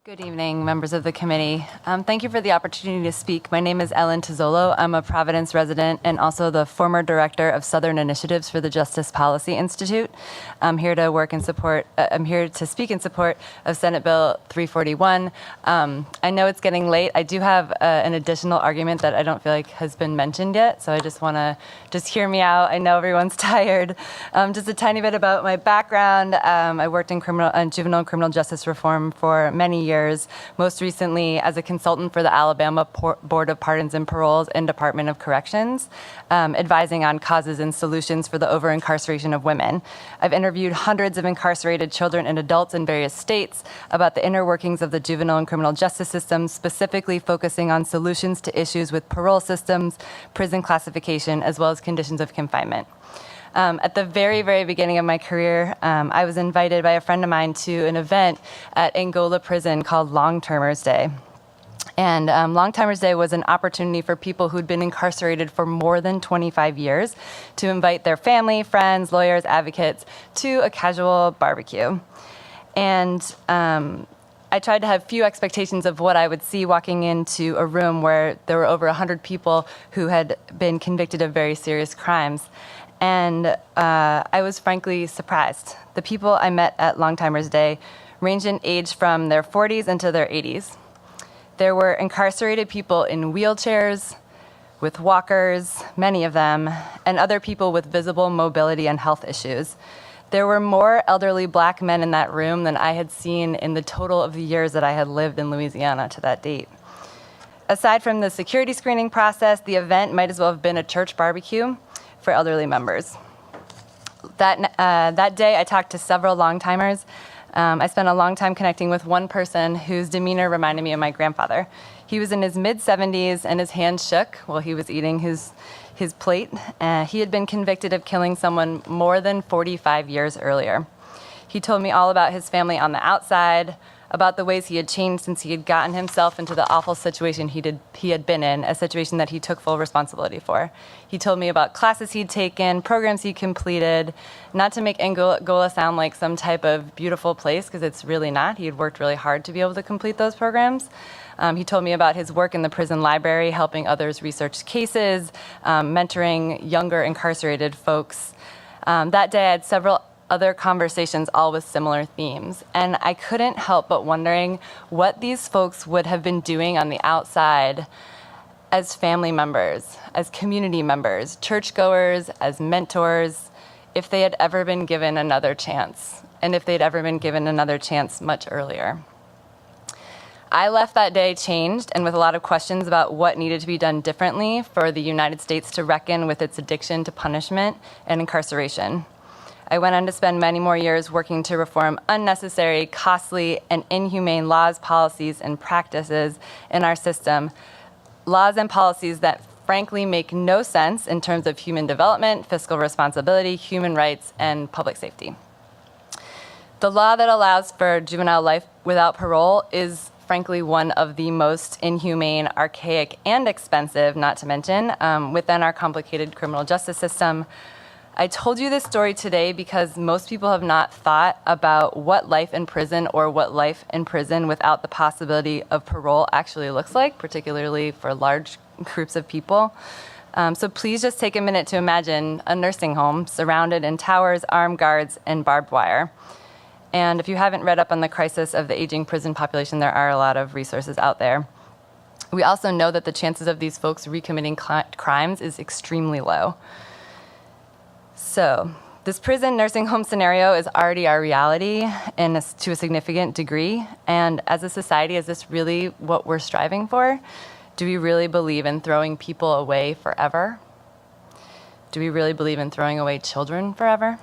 Good evening, members of the committee. Thank you for the opportunity to speak. My name is To Zolo. I'm a Providence resident and also the former director of Southern Initiatives for the Justice Policy Institute. I'm here to speak in support of Senate Bill 341. I know it's getting late. I do have an additional argument that I don't feel like has been mentioned yet, so I just want to hear me out. I know everyone's tired. Just a tiny bit about my background. I worked in juvenile criminal justice reform for many years. Most recently as a consultant for the Alabama Board of Pardons and Paroles and Department of Corrections, advising on causes and solutions for the over-incarceration of women. I've interviewed hundreds of incarcerated children and adults in various states about the inner workings of the juvenile and criminal justice system, specifically focusing on solutions to issues with parole systems, prison classification, as well as conditions of confinement. At the very, very beginning of my career, I was invited by a friend of mine to an event at Angola prison called Long-Termers Day. And Long-Timers Day was an opportunity for people who'd been incarcerated for more than 25 years to invite their family, friends, lawyers, advocates to a casual barbecue. And I tried to have few expectations of what I would see walking into a room where there were over 100 people who had been convicted of very serious crimes. And I was frankly surprised. The people I met at Long-Timers Day ranged in age from their 40s into their 80s. There were incarcerated people in wheelchairs, with walkers, many of them, and other people with visible mobility and health issues. There were more elderly black men in that room than I had seen in the total of the years that I had lived in Louisiana to that date. Aside from the security screening process, the event might as well have been a church barbecue for elderly members. That day, I talked to several long-timers. I spent a long time connecting with one person whose demeanor reminded me of my grandfather. He was in his mid-70s and his hands shook while he was eating his plate. He had been convicted of killing someone more than 45 years earlier. He told me all about his family on the outside, about the ways he had changed since he had gotten himself into the awful situation he had been in, a situation that he took full responsibility for. He told me about classes he'd taken, programs he completed, not to make Angola sound like some type of beautiful place, because it's really not. He had worked really hard to be able to complete those programs. He told me about his work in the prison library, helping others research cases, mentoring younger incarcerated folks. That day, I had several other conversations, all with similar themes. And I couldn't help but wondering what these folks would have been doing on the outside as family members, as community members, churchgoers, as mentors, if they had ever been given another chance, and if they'd ever been given another chance much earlier. I left that day changed and with a lot of questions about what needed to be done differently for the United States to reckon with its addiction to punishment and incarceration. I went on to spend many more years working to reform unnecessary, costly, and inhumane laws, policies, and practices in our system. Laws and policies that frankly make no sense in terms of human development, fiscal responsibility, human rights, and public safety. The law that allows for juvenile life without parole is frankly one of the most inhumane, archaic, and expensive, not to mention, within our complicated criminal justice system. I told you this story today because most people have not thought about what life in prison or what life in prison without the possibility of parole actually looks like, particularly for large groups of people. So please just take a minute to imagine a nursing home surrounded in towers, armed guards, and barbed wire. And if you haven't read up on the crisis of the aging prison population, there are a lot of resources out there. We also know that the chances of these folks recommitting crimes is extremely low. So this prison nursing home scenario is already our reality to a significant degree. And as a society, is this really what we're striving for? Do we really believe in throwing people away forever? Do we really believe in throwing away children forever?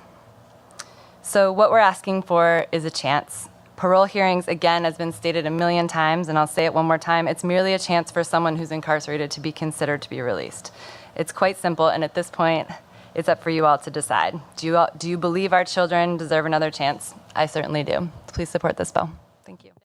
So what we're asking for is a chance. Parole hearings, again, has been stated a million times, and I'll say it one more time. It's merely a chance for someone who's incarcerated to be considered to be released. It's quite simple, and at this point, it's up for you all to decide. Do you believe our children deserve another chance? I certainly do. Please support this bill. Thank you.